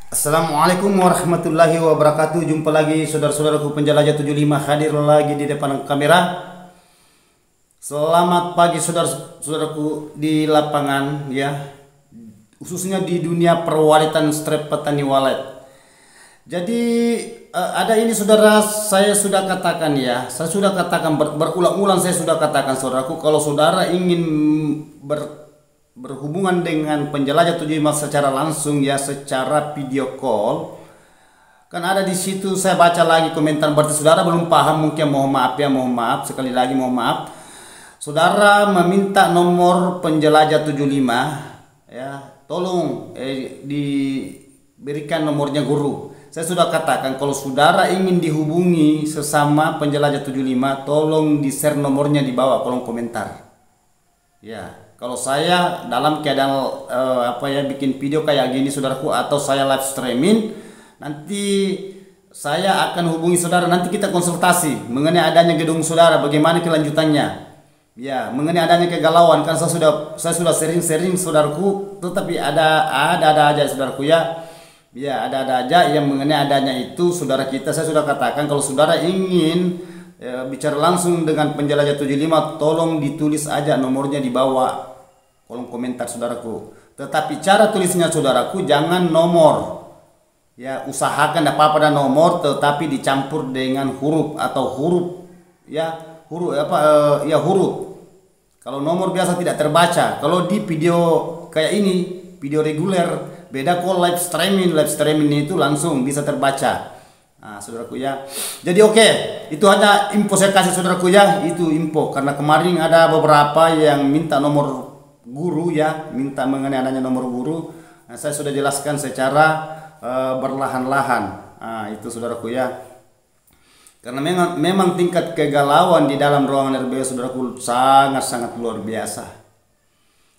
Assalamualaikum warahmatullahi wabarakatuh. Jumpa lagi saudara-saudaraku penjelajah 75 hadir lagi di depan kamera. Selamat pagi saudara-saudaraku di lapangan ya. Khususnya di dunia perwalitan strep petani walet. Jadi ada ini saudara, saya sudah katakan ya. Saya sudah katakan berulang-ulang, saya sudah katakan saudaraku, kalau saudara ingin berhubungan dengan penjelajah 75 secara langsung ya, secara video call, kan ada di situ. Saya baca lagi komentar, berarti saudara belum paham, mungkin mohon maaf ya, mohon maaf sekali lagi, mohon maaf. Saudara meminta nomor penjelajah 75 ya, tolong diberikan nomornya guru. Saya sudah katakan kalau saudara ingin dihubungi sesama penjelajah 75, tolong di-share nomornya di bawah kolom komentar. Ya. Kalau saya dalam keadaan bikin video kayak gini saudaraku, atau saya live streaming, nanti saya akan hubungi saudara, nanti kita konsultasi mengenai adanya gedung saudara, bagaimana kelanjutannya. Ya, mengenai adanya kegalauan, kan saya sudah sering saudaraku, tetapi ada aja saudaraku ya. Ya, ada aja yang mengenai adanya itu saudara kita. Saya sudah katakan kalau saudara ingin bicara langsung dengan penjelajah 75, tolong ditulis aja nomornya di bawah kolom komentar saudaraku. Tetapi cara tulisnya saudaraku jangan nomor. Ya, usahakan apa-apa dan nomor, tetapi dicampur dengan huruf atau huruf ya, huruf. Kalau nomor biasa tidak terbaca. Kalau di video kayak ini, video reguler, beda. Kalau live streaming itu langsung bisa terbaca. Nah, saudaraku ya. Jadi oke, itu hanya info saya kasih saudaraku ya, itu info karena kemarin ada beberapa yang minta nomor guru ya, minta mengenai adanya nomor guru. Nah, saya sudah jelaskan secara berlahan-lahan. Nah, itu saudaraku ya. Karena memang tingkat kegalauan di dalam ruangan RBO saudaraku sangat-sangat luar biasa.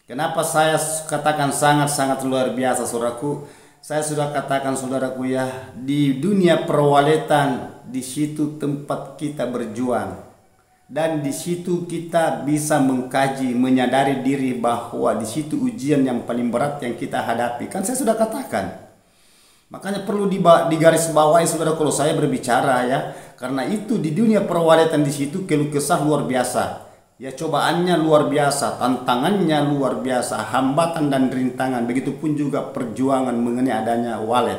Kenapa saya katakan sangat-sangat luar biasa saudaraku? Saya sudah katakan saudaraku ya, di dunia perwaletan, di situ tempat kita berjuang. Dan di situ kita bisa mengkaji, menyadari diri bahwa di situ ujian yang paling berat yang kita hadapi. Kan saya sudah katakan. Makanya perlu digaris bawahi saudara kalau saya berbicara ya. Karena itu di dunia perwalitan di situ keluh kesah luar biasa. Ya, cobaannya luar biasa, tantangannya luar biasa, hambatan dan rintangan. Begitupun juga perjuangan mengenai adanya walet.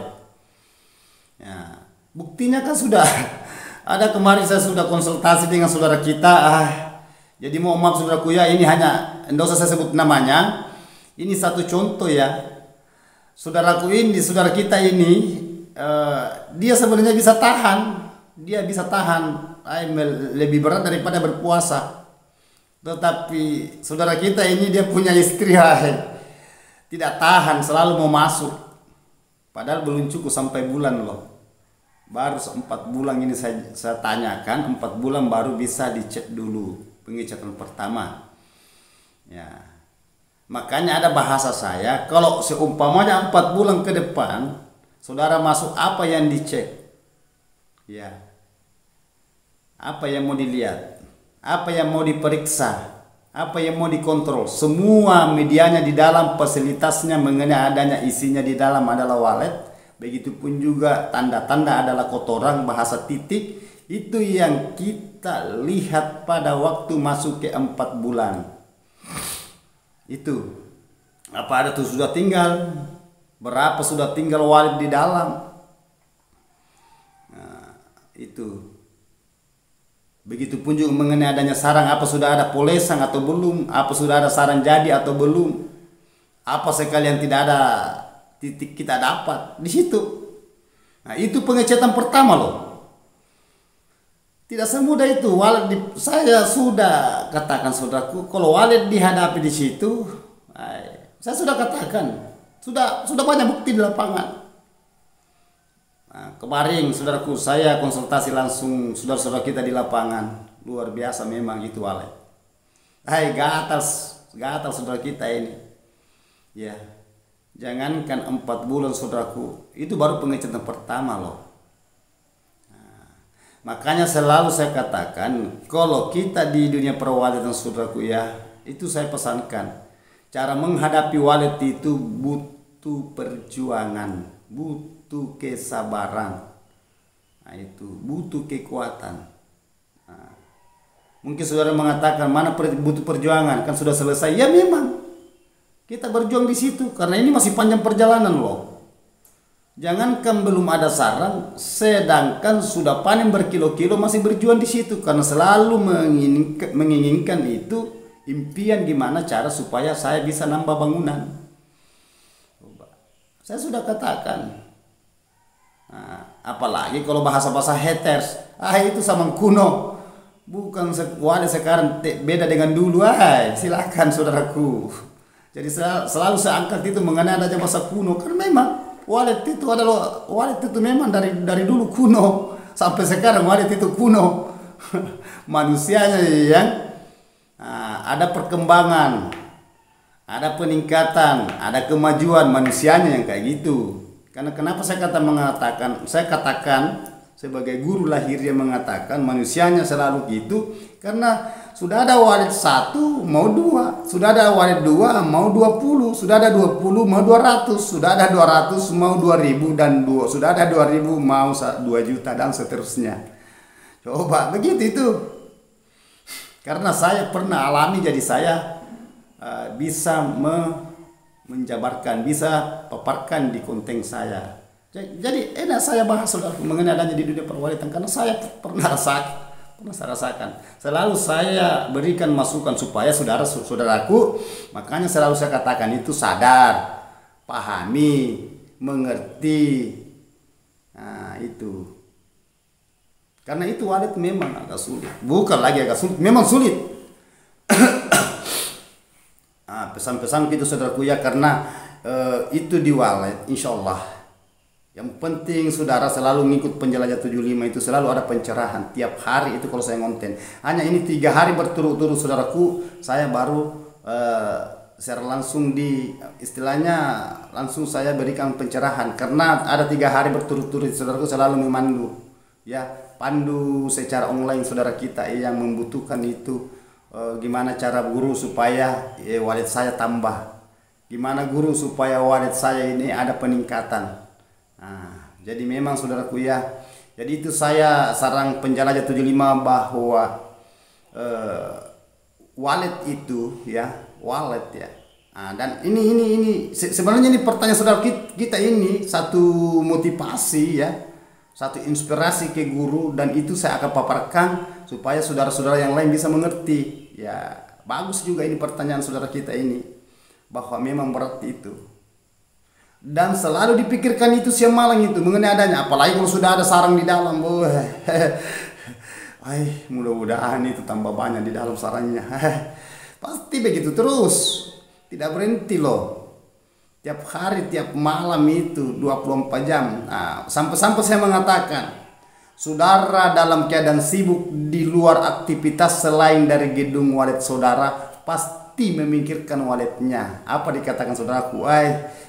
Ya, buktinya kan sudah ada kemarin saya sudah konsultasi dengan saudara kita. Jadi mohon maaf saudaraku ya, ini hanya tidak usah saya sebut namanya. Ini satu contoh ya. Saudara kita ini dia sebenarnya bisa tahan. Dia bisa tahan lebih berat daripada berpuasa. Tetapi saudara kita ini dia punya istri tidak tahan, selalu mau masuk. Padahal belum cukup sampai bulan loh. Baru 4 bulan ini saya tanyakan, 4 bulan baru bisa dicek dulu pengecekan pertama. Ya. Makanya ada bahasa saya, kalau seumpamanya 4 bulan ke depan saudara masuk, apa yang dicek? Ya. Apa yang mau dilihat? Apa yang mau diperiksa? Apa yang mau dikontrol? Semua medianya di dalam, fasilitasnya mengenai adanya isinya di dalam adalah walet. Begitupun juga tanda-tanda adalah kotoran, bahasa titik. Itu yang kita lihat pada waktu masuk ke 4 bulan. Itu. Apa ada tuh sudah tinggal? Berapa sudah tinggal walet di dalam? Nah, itu. Begitupun juga mengenai adanya sarang, apa sudah ada polesang atau belum? Apa sudah ada sarang jadi atau belum? Apa sekalian tidak ada titik kita dapat di situ. Nah, itu pengecetan pertama loh. Tidak semudah itu. Walet saya sudah katakan saudaraku, kalau walet dihadapi di situ, saya sudah katakan, sudah banyak bukti di lapangan. Nah, kemarin saudaraku saya konsultasi langsung saudara-saudara kita di lapangan, luar biasa memang itu walet. Gatal saudara kita ini. Ya. Jangankan 4 bulan saudaraku, itu baru pengecetan pertama loh. Nah, makanya selalu saya katakan, kalau kita di dunia perwalitan saudaraku ya, itu saya pesankan. Cara menghadapi walet itu butuh perjuangan, butuh kesabaran. Nah, itu butuh kekuatan. Nah, mungkin saudara mengatakan mana butuh perjuangan, kan sudah selesai. Ya memang kita berjuang di situ karena ini masih panjang perjalanan loh. Jangankan belum ada sarang, sedangkan sudah panen berkilo-kilo masih berjuang di situ karena selalu menginginkan itu impian gimana cara supaya saya bisa nambah bangunan. Saya sudah katakan. Nah, apalagi kalau bahasa-bahasa haters, itu sama kuno. Bukan walet sekarang beda dengan dulu. Silakan saudaraku. Jadi selalu saya angkat itu mengenai adanya bahasa kuno karena memang walet itu memang dari dulu kuno sampai sekarang walet itu kuno. Manusianya yang ada perkembangan, ada peningkatan, ada kemajuan manusianya yang kayak gitu. Karena kenapa saya katakan sebagai guru lahir yang mengatakan manusianya selalu gitu karena sudah ada walet 1 mau 2, sudah ada walet 2 mau 20, sudah ada 20 mau 200, sudah ada 200 mau 2000 dan sudah ada 2000 mau 2 juta dan seterusnya. Coba begitu itu. Karena saya pernah alami, jadi saya bisa menjabarkan, bisa paparkan di konten saya. Jadi enak saya bahas mengenai adanya di dunia perwalitan karena saya pernah rasakan. Selalu saya berikan masukan supaya saudaraku, makanya selalu saya katakan itu sadar, pahami, mengerti. Nah, itu. Karena itu walet memang agak sulit. Bukan lagi agak sulit, memang sulit. Pesan-pesan itu saudaraku ya, karena itu di walet insyaallah. Yang penting saudara selalu ngikut penjelajah 75 itu selalu ada pencerahan tiap hari itu kalau saya ngonten. Hanya ini 3 hari berturut-turut saudaraku saya baru secara langsung istilahnya langsung saya berikan pencerahan karena ada 3 hari berturut-turut saudaraku selalu memandu ya, pandu secara online saudara kita yang membutuhkan itu gimana cara guru supaya walet saya tambah, gimana guru supaya walet saya ini ada peningkatan. Nah, jadi memang saudaraku ya, jadi itu saya sarang penjelajah 75 bahwa walet itu ya, walet ya. Nah, dan ini sebenarnya ini pertanyaan saudara kita ini satu motivasi ya, satu inspirasi ke guru, dan itu saya akan paparkan supaya saudara-saudara yang lain bisa mengerti. Ya, bagus juga ini pertanyaan saudara kita ini bahwa memang berat itu. Dan selalu dipikirkan itu siang malam itu mengenai adanya, apalagi kalau sudah ada sarang di dalam. Mudah-mudahan itu tambah banyak di dalam sarangnya. Pasti begitu terus, tidak berhenti loh. Tiap hari, tiap malam itu 24 jam. Nah, sampai-sampai saya mengatakan, saudara dalam keadaan sibuk di luar aktivitas selain dari gedung walet saudara, pasti memikirkan waletnya. Apa dikatakan saudaraku?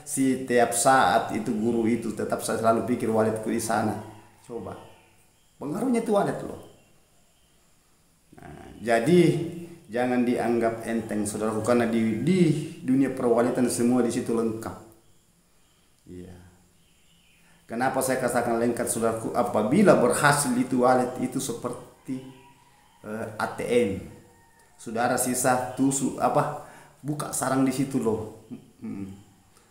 Setiap saat itu guru itu tetap saya selalu pikir waletku di sana. Coba, pengaruhnya itu walet loh. Nah, jadi jangan dianggap enteng saudaraku karena di dunia perwalitan semua di situ lengkap. Iya. Kenapa saya katakan lengkap saudaraku? Apabila berhasil itu walet itu seperti ATM. Saudara sisa buka sarang di situ loh.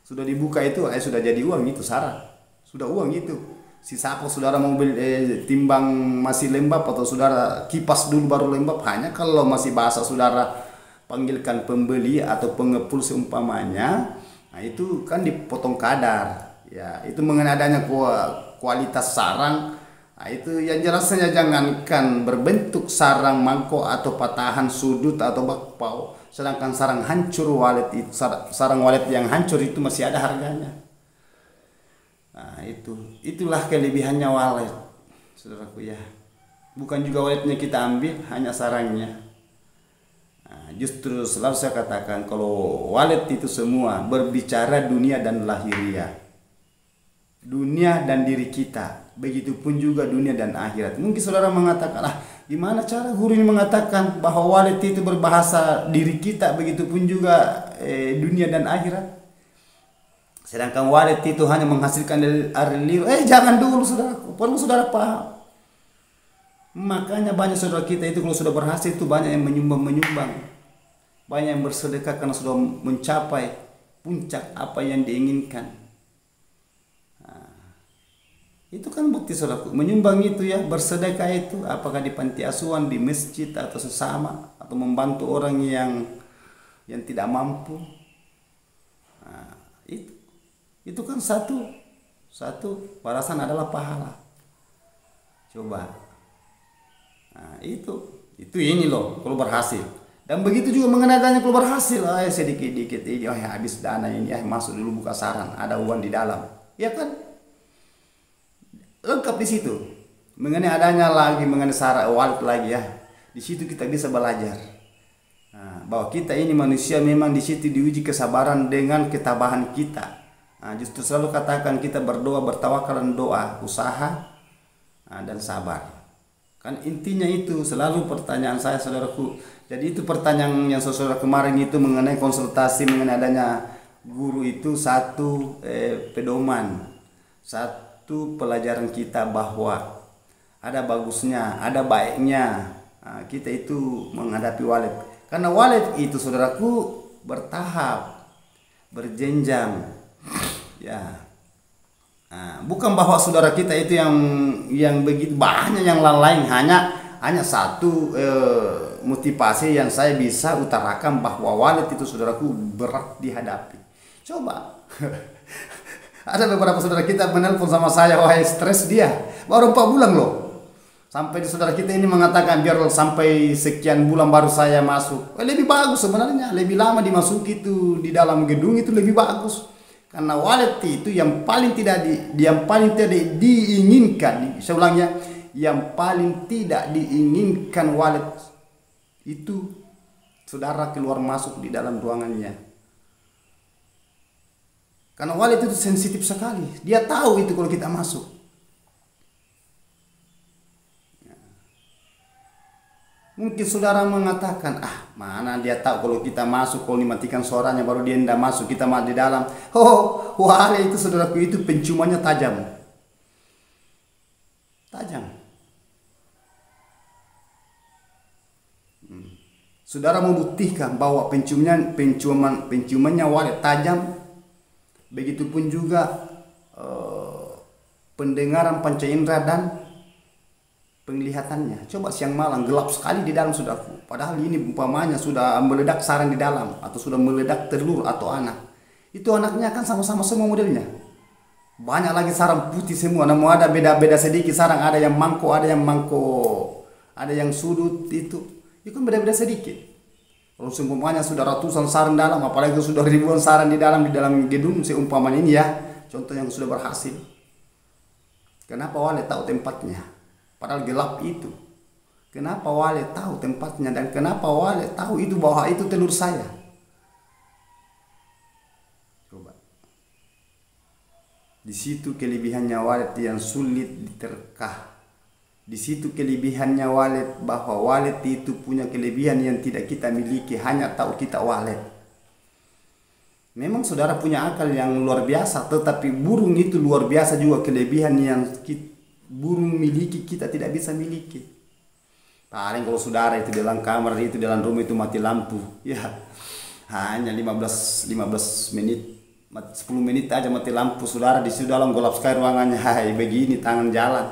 Sudah dibuka itu sudah jadi uang itu sarang. Sudah uang itu. Sisa apa saudara mau beli timbang masih lembab atau saudara kipas dulu baru lembab, hanya kalau masih basah saudara panggilkan pembeli atau pengepul seumpamanya. Nah, itu kan dipotong kadar. Ya, itu mengenai adanya kualitas sarang. Nah, itu yang jelasnya jangankan berbentuk sarang mangkok atau patahan sudut atau bakpao, sedangkan sarang hancur walet itu, sarang walet yang hancur itu masih ada harganya. Nah, itulah kelebihannya walet, saudaraku ya. Bukan juga waletnya kita ambil, hanya sarangnya. Nah, justru selalu saya katakan kalau walet itu semua berbicara dunia dan lahiriah, dunia dan diri kita. Begitupun juga dunia dan akhirat. Mungkin saudara mengatakan, gimana cara guru ini mengatakan bahwa walet itu berbahasa diri kita, begitupun juga dunia dan akhirat. Sedangkan wallet itu hanya menghasilkan dari air liur. Jangan dulu saudaraku, perlu saudara paham. Makanya banyak saudara kita itu kalau sudah berhasil itu banyak yang menyumbang, banyak yang bersedekah karena sudah mencapai puncak apa yang diinginkan. Itu kan bukti saudaraku, menyumbang itu ya, bersedekah itu, apakah di panti asuhan, di masjid atau sesama, atau membantu orang yang tidak mampu. Itu kan satu balasan adalah pahala. Coba. Itu ini loh kalau berhasil. Dan begitu juga mengenai dana kalau berhasil, sedikit-dikit ini, habis dana ini, masuk dulu buka saran, ada uang di dalam. Ya kan? Lengkap di situ. Mengenai adanya lagi, mengenai syarat wallet lagi ya. Di situ kita bisa belajar. Bahwa kita ini manusia memang di situ diuji kesabaran dengan ketabahan kita. Justru selalu katakan kita berdoa, bertawakal dan doa, usaha dan sabar. Kan intinya itu selalu pertanyaan saya saudaraku. Jadi itu pertanyaan yang saudara kemarin itu mengenai konsultasi mengenai adanya guru itu satu pedoman, satu pelajaran kita bahwa ada bagusnya, ada baiknya kita itu menghadapi wallet. Karena wallet itu saudaraku bertahap, berjenjang, ya. Bukan bahwa saudara kita itu yang begitu banyak yang lain, hanya satu motivasi yang saya bisa utarakan bahwa wallet itu saudaraku berat dihadapi. Coba. Ada beberapa saudara kita menelpon sama saya, stres dia. Baru 4 bulan loh. Sampai saudara kita ini mengatakan biar sampai sekian bulan baru saya masuk. Lebih bagus sebenarnya, lebih lama dimasuki itu di dalam gedung itu lebih bagus. Karena wallet itu yang paling tidak diinginkan, saya ulangnya, yang paling tidak diinginkan wallet itu saudara keluar masuk di dalam ruangannya. Karena wallet itu sensitif sekali. Dia tahu itu kalau kita masuk. Mungkin saudara mengatakan, mana dia tahu kalau kita masuk, kalau dimatikan suaranya baru dia tidak masuk, kita masuk di dalam. Wallet itu saudaraku itu penciumannya tajam. Saudara membuktikan bahwa penciumannya wallet tajam. Begitupun juga pendengaran panca indera dan penglihatannya. Coba siang malam gelap sekali di dalam saudaraku. Padahal ini umpamanya sudah meledak sarang di dalam atau sudah meledak telur atau anak. Itu anaknya kan sama-sama semua modelnya. Banyak lagi sarang putih semua. Namun ada beda-beda sedikit sarang. Ada yang mangko, ada yang sudut itu. Itu kan beda-beda sedikit. Kalau seumpamanya sudah ratusan sarang dalam, apalagi sudah ribuan sarang di dalam gedung seumpamanya ini ya. Contoh yang sudah berhasil. Kenapa wallet tahu tempatnya? Padahal gelap itu. Kenapa wallet tahu tempatnya dan kenapa wallet tahu itu bahwa itu telur saya? Coba. Di situ kelebihannya wallet yang sulit diterkah. Di situ kelebihannya wallet, bahwa wallet itu punya kelebihan yang tidak kita miliki, hanya tahu kita wallet. Memang saudara punya akal yang luar biasa, tetapi burung itu luar biasa juga kelebihan yang burung miliki kita tidak bisa miliki. Paling kalau saudara itu dalam kamar itu dalam rumah itu mati lampu, ya hanya 15 menit, 10 menit aja mati lampu, saudara di situ dalam gelap sekali ruangannya. Begini tangan jalan.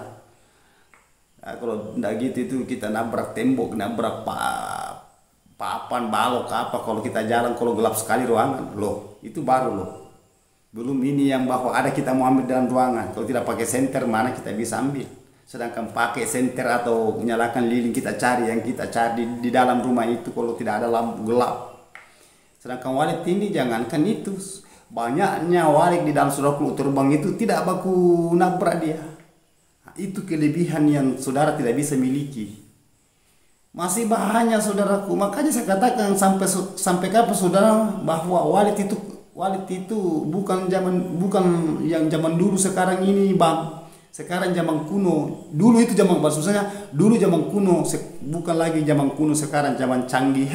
Kalau tidak gitu itu kita nabrak tembok, nabrak papan, balok apa. Kalau kita jalan kalau gelap sekali ruangan, loh itu baru loh. Belum ini yang bahwa ada kita mau ambil dalam ruangan. Kalau tidak pakai senter mana kita bisa ambil. Sedangkan pakai senter atau menyalakan lilin kita cari yang kita cari di dalam rumah itu kalau tidak ada lampu gelap. Sedangkan wallet ini jangankan itu, banyaknya wallet di dalam saudaraku terbang itu tidak baku nabrak dia. Itu kelebihan yang saudara tidak bisa miliki. Masih banyak saudaraku. Makanya saya katakan sampai kapan saudara bahwa wallet itu bukan yang zaman dulu sekarang ini bang. Sekarang zaman kuno. Dulu itu zaman maksudnya dulu zaman kuno, bukan lagi zaman kuno, sekarang zaman canggih.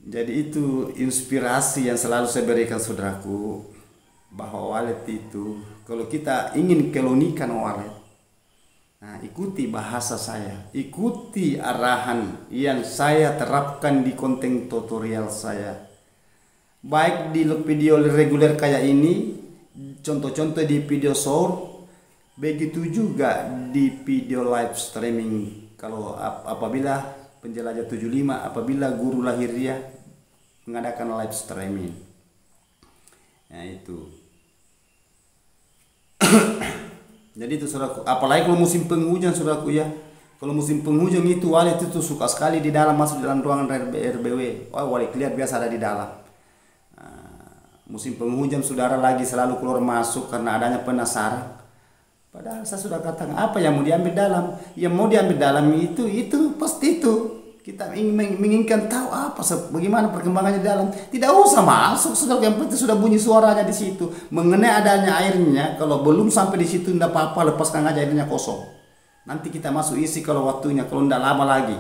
Jadi itu inspirasi yang selalu saya berikan saudaraku, bahwa walet itu kalau kita ingin kelonikan walet, nah ikuti bahasa saya, ikuti arahan yang saya terapkan di konten tutorial saya, baik di video reguler kayak ini, contoh-contoh di video short, begitu juga di video live streaming. Kalau apabila penjelajah 75, apabila guru lahiriah mengadakan live streaming, nah itu. Jadi itu saudaraku, apalagi kalau musim penghujan saudaraku ya. Kalau musim penghujan itu walet itu suka sekali di dalam, masuk dalam ruangan RBW. Oh, walet lihat biasa ada di dalam. Musim penghujan saudara lagi selalu keluar masuk karena adanya penasaran. Padahal saya sudah katakan apa yang mau diambil dalam, yang mau diambil dalam itu pasti itu. Kita menginginkan tahu apa, bagaimana perkembangannya di dalam. Tidak usah masuk, saudara, yang penting sudah bunyi suaranya di situ. Mengenai adanya airnya, kalau belum sampai di situ tidak apa-apa, lepaskan aja airnya kosong. Nanti kita masuk isi kalau waktunya, kalau tidak lama lagi.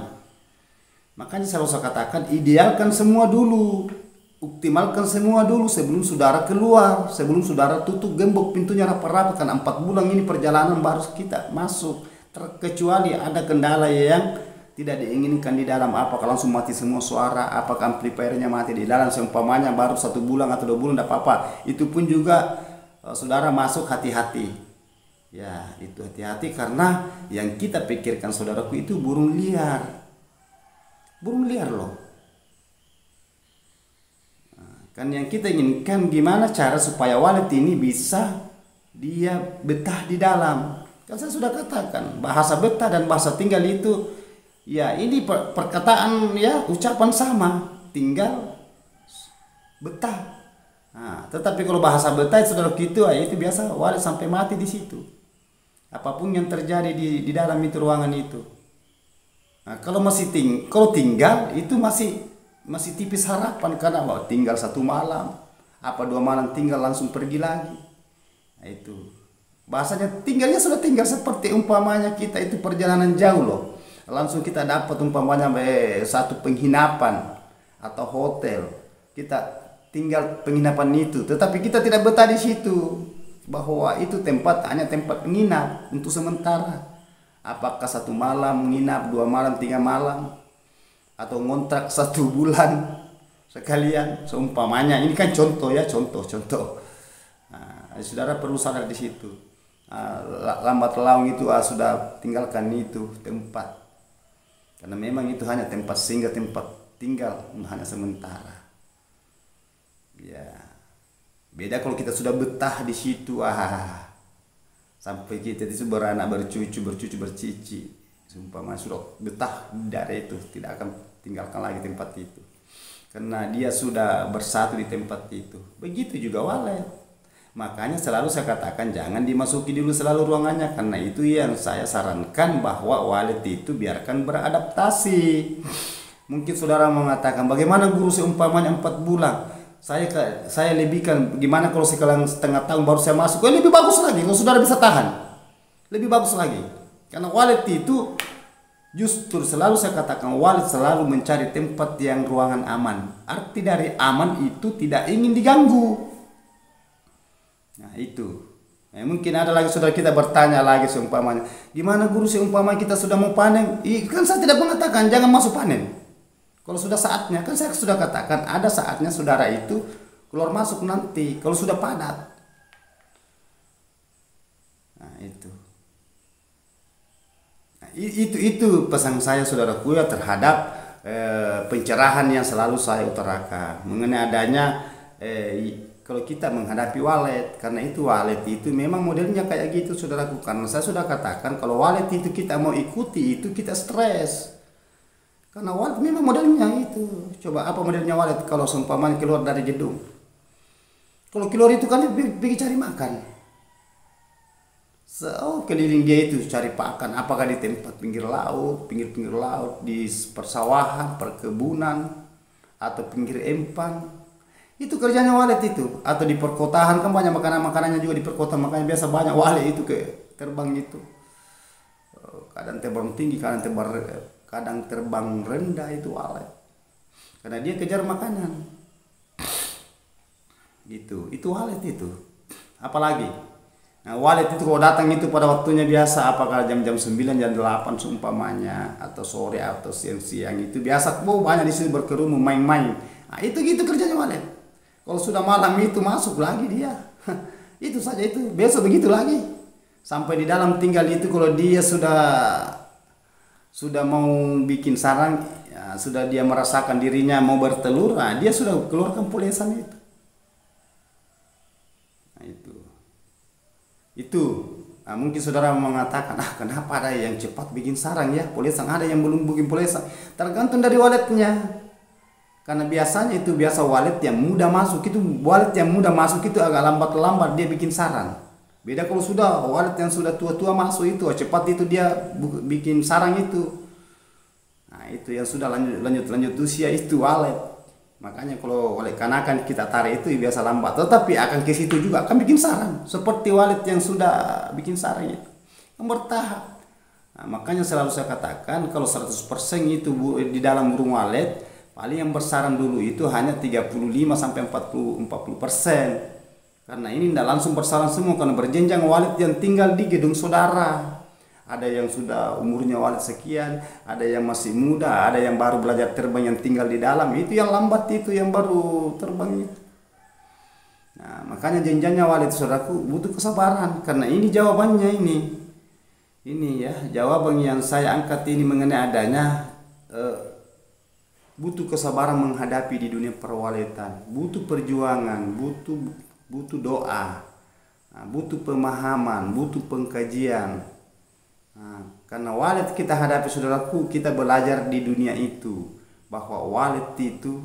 Makanya saya usah katakan idealkan semua dulu, optimalkan semua dulu sebelum saudara keluar, sebelum saudara tutup gembok pintunya rapat-rapat. Karena 4 bulan ini perjalanan baru kita masuk, terkecuali ada kendala yang tidak diinginkan di dalam, apakah langsung mati semua suara, apakah amplifiernya mati di dalam, seumpamanya baru 1 bulan atau 2 bulan tidak apa-apa. Itu pun juga saudara masuk hati-hati. Ya, itu hati-hati karena yang kita pikirkan saudaraku itu burung liar. Burung liar loh. Kan yang kita inginkan gimana cara supaya walet ini bisa dia betah di dalam. Kan saya sudah katakan bahasa betah dan bahasa tinggal itu ya ini perkataan ya, ucapan sama, tinggal betah. Nah, tetapi kalau bahasa betah itu saudara gitu ya, itu biasa walet sampai mati di situ. Apapun yang terjadi di dalam itu ruangan itu. Nah, kalau kalau tinggal itu masih tipis harapan karena tinggal 1 malam, 2 malam tinggal langsung pergi lagi. Nah, itu bahasanya tinggalnya sudah tinggal seperti umpamanya kita itu perjalanan jauh loh. Langsung kita dapat umpamanya satu penginapan atau hotel, kita tinggal penginapan itu, tetapi kita tidak betah di situ, bahwa itu hanya tempat menginap untuk sementara. Apakah 1 malam menginap, 2 malam, 3 malam, atau ngontrak 1 bulan sekalian, seumpamanya. Ini kan contoh ya, contoh. Nah, saudara perlu sadar di situ. Lambat laun itu sudah tinggalkan itu tempat. Karena memang itu hanya tempat singgah, tempat tinggal, hanya sementara. Ya, beda kalau kita sudah betah di situ, sampai kita itu beranak, bercucu, bercici, seumpama sudah betah dari itu, tidak akan tinggalkan lagi tempat itu. Karena dia sudah bersatu di tempat itu. Begitu juga walet. Makanya selalu saya katakan jangan dimasuki dulu selalu ruangannya, karena itu yang saya sarankan bahwa walet itu biarkan beradaptasi. Mungkin saudara mengatakan bagaimana guru seumpamanya 4 bulan, saya lebihkan gimana kalau sekarang setengah tahun baru saya masuk, lebih bagus lagi kalau saudara bisa tahan, lebih bagus lagi. Karena walet itu justru selalu saya katakan walet selalu mencari tempat yang ruangan aman. Arti dari aman itu tidak ingin diganggu. Nah itu, mungkin ada lagi saudara kita bertanya lagi seumpamanya, gimana guru seumpamanya kita sudah mau panen? Kan saya tidak mengatakan jangan masuk panen. Kalau sudah saatnya, kan saya sudah katakan ada saatnya saudara itu keluar masuk nanti kalau sudah padat. Nah itu. Nah, itu pesan saya saudaraku ya terhadap pencerahan yang selalu saya utarakan mengenai adanya kalau kita menghadapi walet. Karena itu walet itu memang modelnya kayak gitu saudaraku. Karena saya sudah katakan kalau walet itu kita mau ikuti itu kita stres. Karena walet memang modelnya itu. Coba apa modelnya walet kalau seumpamanya keluar dari gedung. Kalau keluar itu kan pergi cari makan. Keliling dia itu cari pakan. Apakah di tempat pinggir laut, pinggir laut, di persawahan, perkebunan, atau pinggir empang. Itu kerjanya walet itu. Atau di perkotaan kan banyak makanannya juga di perkotaan, makanya biasa banyak walet itu terbang itu. Kadang terbang tinggi, kadang terbang rendah itu walet. karena dia kejar makanan. Gitu, itu wallet itu. Apalagi, nah wallet itu kalau datang itu pada waktunya biasa, apakah jam-jam 9, jam 8 seumpamanya, atau sore atau siang-siang, itu biasa banyak di sini berkerumun main-main. Nah, itu gitu kerjanya wallet. Kalau sudah malam itu masuk lagi dia. Itu saja itu. Besok begitu lagi. Sampai di dalam tinggal itu kalau dia sudah mau bikin sarang, ya, sudah dia merasakan dirinya mau bertelur, nah dia sudah keluarkan polesan itu. Nah, itu. Nah, mungkin saudara mengatakan, kenapa ada yang cepat bikin sarang ya, polesan, ada yang belum bikin polesan. Tergantung dari walletnya. Karena biasanya itu wallet yang mudah masuk itu agak lambat dia bikin sarang. Beda kalau sudah wallet yang sudah tua-tua masuk itu cepat itu dia bikin sarang itu. Nah, itu yang sudah lanjut usia itu wallet. Makanya kalau wallet kanakan kita tarik itu biasa lambat, tetapi akan ke situ juga akan bikin sarang seperti wallet yang sudah bikin sarang itu. Yang bertahap. Nah, makanya selalu saya katakan kalau 100% itu di dalam burung wallet, paling yang bersarang dulu itu hanya 35 sampai 40%. Karena ini tidak langsung bersarang semua, karena berjenjang wallet yang tinggal di gedung saudara. Ada yang sudah umurnya wallet sekian, ada yang masih muda, ada yang baru belajar terbang yang tinggal di dalam. Itu yang lambat itu, yang baru terbang itu. Nah, makanya jenjangnya wallet saudaraku butuh kesabaran, karena ini jawabannya ini. Ini ya, jawaban yang saya angkat ini mengenai adanya butuh kesabaran menghadapi di dunia perwaletan, butuh perjuangan, butuh doa, butuh pemahaman, butuh pengkajian. Nah, karena wallet kita hadapi saudaraku, kita belajar di dunia itu bahwa wallet itu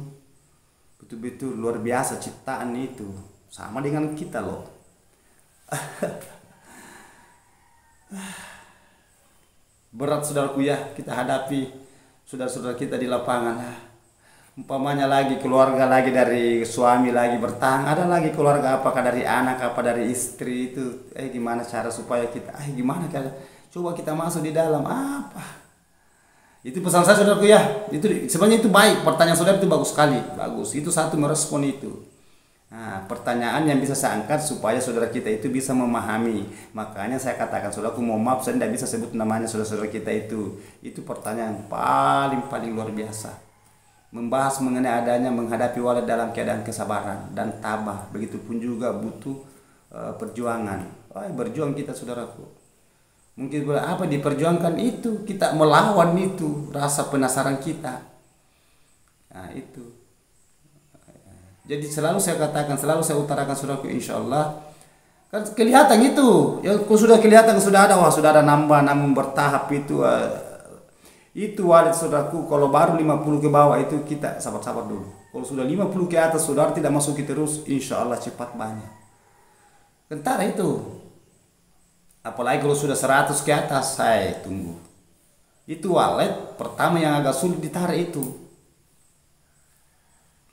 betul-betul luar biasa ciptaan itu, sama dengan kita loh. Berat saudaraku ya kita hadapi saudara-saudara kita di lapangan. Umpamanya lagi keluarga lagi dari suami lagi bertahan, ada lagi keluarga apakah dari anak apa dari istri itu, gimana cara supaya kita, gimana cara coba kita masuk di dalam apa? Itu pesan saya saudaraku ya. Itu sebenarnya itu baik, pertanyaan saudara itu bagus sekali, bagus. Itu satu merespon itu. Nah, pertanyaan yang bisa saya angkat supaya saudara kita itu bisa memahami. Makanya saya katakan saudaraku, mohon maaf saya tidak bisa sebut namanya saudara-saudara kita itu. Itu pertanyaan paling luar biasa. Membahas mengenai adanya menghadapi wallet dalam keadaan kesabaran dan tabah. Begitupun juga butuh perjuangan. Berjuang kita saudaraku. Mungkin apa diperjuangkan itu, kita melawan itu rasa penasaran kita. Nah itu. Jadi selalu saya katakan, selalu saya utarakan saudaraku, insya Allah kan kelihatan itu. Ya sudah kelihatan sudah ada nambah, namun bertahap itu. Itu wallet saudaraku, kalau baru 50 ke bawah itu kita sabar-sabar dulu. Kalau sudah 50 ke atas saudara tidak masuki terus, insya Allah cepat banyak. Kentara itu. Apalagi kalau sudah 100 ke atas, saya tunggu. Itu wallet pertama yang agak sulit ditarik itu.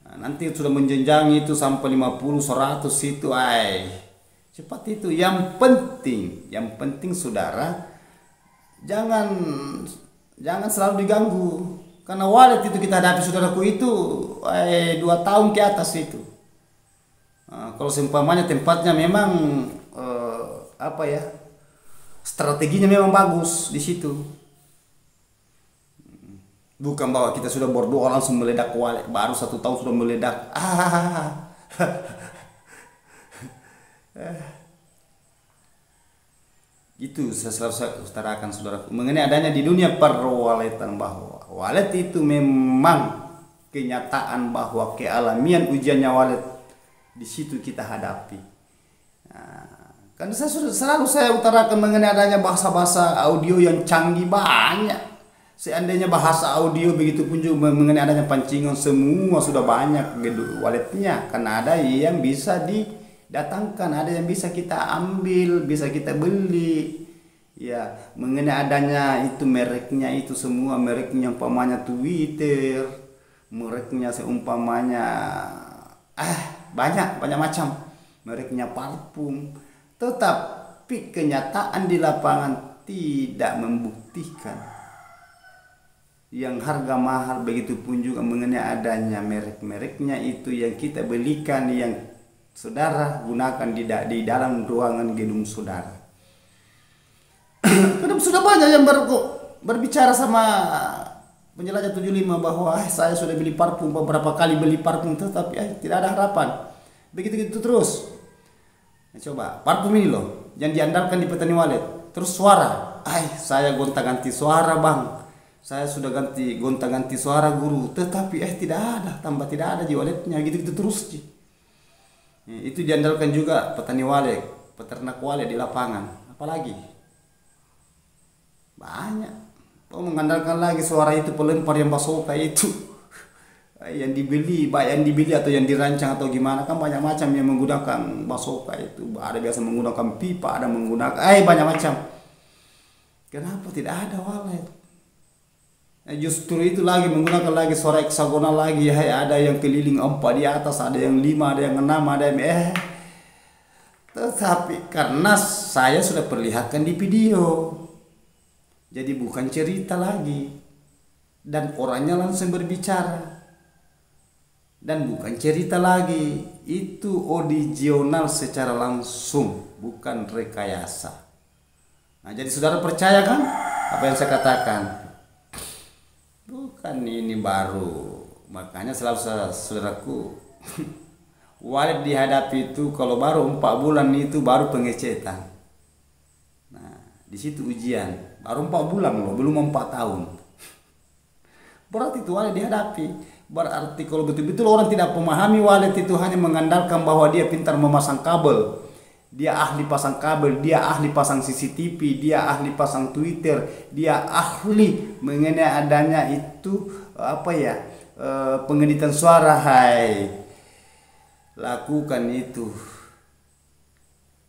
Nah, nanti sudah menjenjang itu sampai 50, 100 itu, cepat itu. Yang penting saudara, jangan selalu diganggu, karena wallet itu kita hadapi saudaraku itu 2 tahun ke atas itu. Nah, kalau seumpamanya tempatnya memang strateginya memang bagus di situ. Bukan bahwa kita sudah berdoa langsung meledak wallet, baru 1 tahun sudah meledak. Itu saya selalu utarakan saudaraku mengenai adanya di dunia perwaletan, bahwa wallet itu memang kenyataan bahwa kealamian ujiannya wallet di situ kita hadapi. Kan selalu saya utarakan mengenai adanya bahasa-bahasa audio yang canggih banyak. Seandainya bahasa audio begitu pun juga mengenai adanya pancingan, semua sudah banyak walletnya. Karena ada yang bisa datangkan, ada yang bisa kita ambil, bisa kita beli. Ya, mengenai adanya itu mereknya itu semua, mereknya umpamanya Twitter, mereknya seumpamanya banyak macam, mereknya parfum. Tetapi kenyataan di lapangan tidak membuktikan. yang harga mahal, begitupun juga mengenai adanya merek-mereknya itu yang kita belikan, yang saudara gunakan di dalam ruangan gedung saudara. Karena sudah banyak yang berbicara sama penjelajah 75 bahwa saya sudah beli parfum, beberapa kali beli parfum tetapi tidak ada harapan. Begitu-gitu terus. Nah, coba parfum ini loh yang diandalkan di Petani Walet. Terus suara, saya gonta-ganti suara bang. Saya sudah gonta-ganti suara guru, tetapi tidak ada, tambah tidak ada di waletnya, gitu-gitu terus. Itu diandalkan juga petani walet, peternak walet di lapangan. Apalagi banyak. Mengandalkan lagi suara itu pelempar yang basoka itu. Yang dibeli atau yang dirancang atau gimana, kan banyak macam yang menggunakan basoka itu. Ada biasa menggunakan pipa, ada menggunakan banyak macam. Kenapa tidak ada walet? Justru itu lagi menggunakan lagi suara heksagonal lagi, ada yang keliling 4 di atas, ada yang 5, ada yang 6, ada yang tetapi karena saya sudah perlihatkan di video, jadi bukan cerita lagi, dan orangnya langsung berbicara, dan bukan cerita lagi, itu original secara langsung, bukan rekayasa. Nah, jadi saudara percaya kan apa yang saya katakan? Bukan ini baru, makanya selalu saudaraku walet dihadapi itu kalau baru 4 bulan itu baru pengecetan. Nah, di situ ujian, baru 4 bulan loh, belum 4 tahun. Berarti itu walet dihadapi. Berarti kalau betul-betul orang tidak memahami walet itu hanya mengandalkan bahwa dia pintar memasang kabel, dia ahli pasang kabel, dia ahli pasang CCTV, dia ahli pasang Twitter, dia ahli mengenai adanya itu pengeditan suara. Lakukan itu.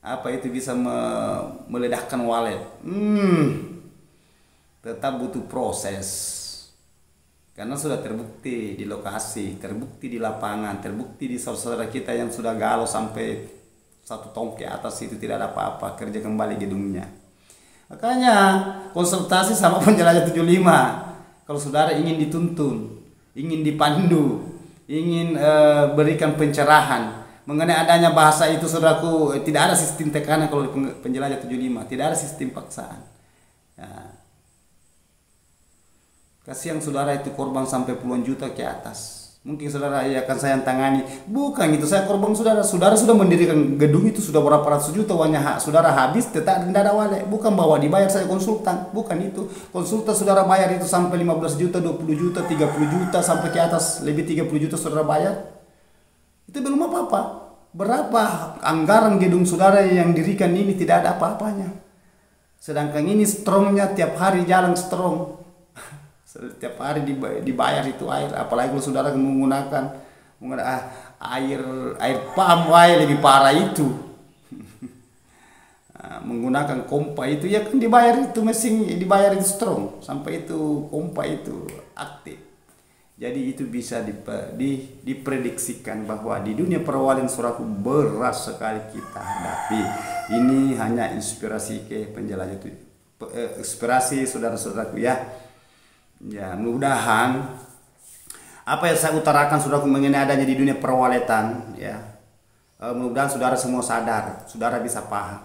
Apa itu bisa meledakkan walet? Tetap butuh proses. Karena sudah terbukti di lokasi, terbukti di lapangan, terbukti di saudara kita yang sudah galau sampai 1 tahun ke atas itu tidak ada apa-apa, kerja kembali gedungnya. Makanya konsultasi sama penjelajah 75. Kalau saudara ingin dituntun, ingin dipandu, ingin berikan pencerahan mengenai adanya bahasa itu, saudaraku, tidak ada sistem tekanan kalau di penjelajah 75, tidak ada sistem paksaan. Ya. Kasihan saudara itu korban sampai puluhan juta ke atas. Mungkin saudara akan saya tangani. Bukan itu, saya korban saudara. Saudara sudah mendirikan gedung itu sudah berapa ratus juta, uangnya saudara habis, tetap tidak ada walet. Bukan bahwa dibayar saya konsultan, bukan itu. Konsultan saudara bayar itu sampai 15 juta, 20 juta, 30 juta sampai ke atas, lebih 30 juta saudara bayar. Itu belum apa-apa. Berapa anggaran gedung saudara yang dirikan ini tidak ada apa-apanya. Sedangkan ini strongnya tiap hari jalan strong. Setiap hari dibayar itu air, apalagi kalau saudara menggunakan air pam, lebih parah itu. Menggunakan pompa itu ya kan dibayar itu, mesin dibayar itu strong sampai itu pompa itu aktif. Jadi itu bisa diprediksikan bahwa di dunia perwalan suraku berat sekali kita hadapi. Ini hanya inspirasi ke penjelajah itu, inspirasi saudara-saudaraku ya. Ya, mudah-mudahan apa yang saya utarakan saudaraku mengenai adanya di dunia perwaletan ya, mudah-mudahan saudara semua sadar, saudara bisa paham,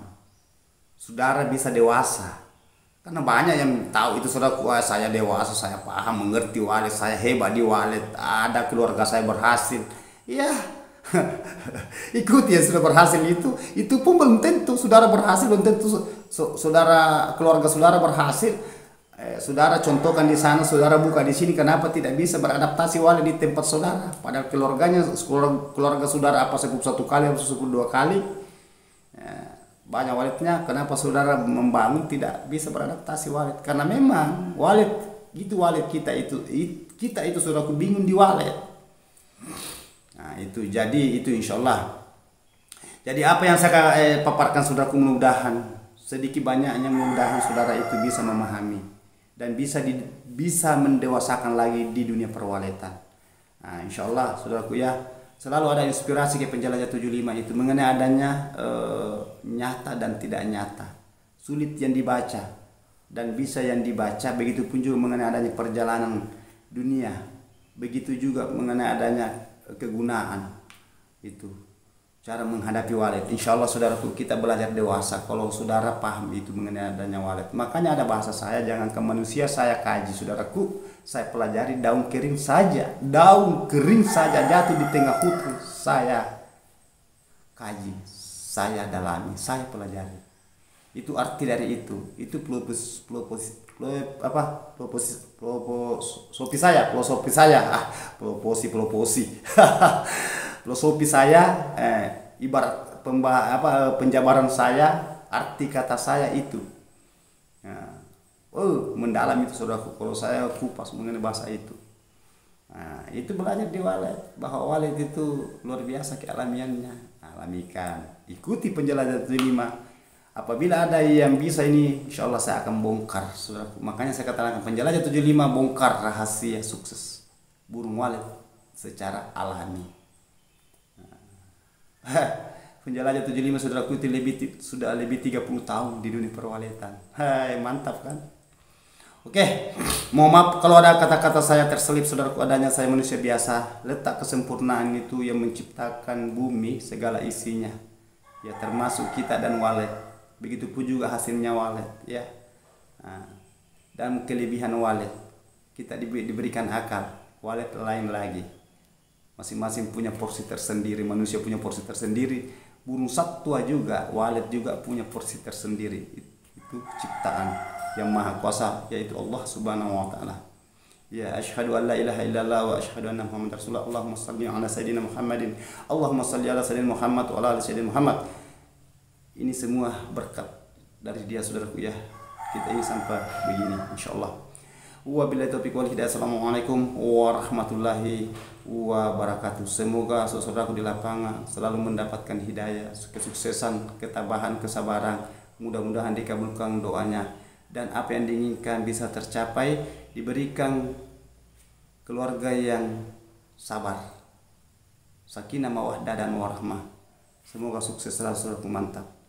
saudara bisa dewasa. Karena banyak yang tahu itu saudaraku, saya dewasa, saya paham, mengerti walet, saya hebat di walet, ada keluarga saya berhasil. Ya, ikuti yang sudah berhasil itu pun belum tentu saudara berhasil, belum tentu saudara keluarga saudara berhasil. Saudara contohkan di sana, saudara buka di sini, kenapa tidak bisa beradaptasi walet di tempat saudara? Padahal keluarga saudara apa cukup 1 kali atau cukup 2 kali, banyak waletnya. Kenapa saudara membangun tidak bisa beradaptasi walet? Karena memang walet kita itu saudaraku bingung di walet. Nah itu, jadi itu insya Allah. Jadi apa yang saya paparkan saudaraku, mudah-mudahan sedikit banyaknya, mudah-mudahan saudara itu bisa memahami dan bisa mendewasakan lagi di dunia perwaletan. Nah, insya Allah saudaraku ya, selalu ada inspirasi ke penjelajah 75 itu mengenai adanya nyata dan tidak nyata, sulit yang dibaca, dan bisa yang dibaca. Begitu pun juga mengenai adanya perjalanan dunia, begitu juga mengenai adanya kegunaan itu, cara menghadapi walet. Insya Allah saudaraku, kita belajar dewasa kalau saudara paham itu mengenai adanya walet. Makanya ada bahasa saya, jangan ke manusia saya kaji. Saudaraku, saya pelajari daun kering saja, daun kering saja jatuh di tengah hutan, saya kaji, saya dalami, saya pelajari. Itu arti dari itu filosofi saya, filosofi saya, ibarat penjabaran saya, arti kata saya itu. Nah, mendalam itu saudaraku kalau saya kupas mengenai bahasa itu. Nah, itu belajar di walet, bahwa walet itu luar biasa kealamiannya. Alamikan, ikuti penjelajahan 75. Apabila ada yang bisa ini, insya Allah saya akan bongkar, saudaraku. Makanya saya katakan penjelajah 75 bongkar rahasia sukses burung walet secara alami. Penjelajah 75 saudaraku itu sudah lebih 30 tahun di dunia perwaletan. Hai, mantap kan? Oke, mohon maaf kalau ada kata-kata saya terselip saudaraku, adanya saya manusia biasa. Letak kesempurnaan itu yang menciptakan bumi segala isinya, ya termasuk kita dan walet. Begitupun juga hasilnya walet, ya. Nah, dan kelebihan walet kita diberikan akal, walet lain lagi. Masing-masing punya porsi tersendiri, manusia punya porsi tersendiri, burung satwa juga, walet juga punya porsi tersendiri. Itu ciptaan yang maha kuasa, yaitu Allah Subhanahu wa taala. Ya, asyhadu an la ilaha illallah wa asyhadu anna Muhammadar Rasulullah. Allahumma shalli ala sayyidina Muhammadin. Allahumma shalli ala sayyidina Muhammad wa ala ali sayyidina Muhammad. Ini semua berkat dari dia saudaraku, ya. Kita ini sampai begini insyaallah. Wabillahi taufiq wal hidayah. Assalamualaikum warahmatullahi wabarakatuh. Semoga saudaraku di lapangan selalu mendapatkan hidayah, kesuksesan, ketabahan, kesabaran. Mudah-mudahan dikabulkan doanya dan apa yang diinginkan bisa tercapai, diberikan keluarga yang sabar, sakinah mawaddah dan warahmah. Semoga sukses selalu, saudaraku, mantap.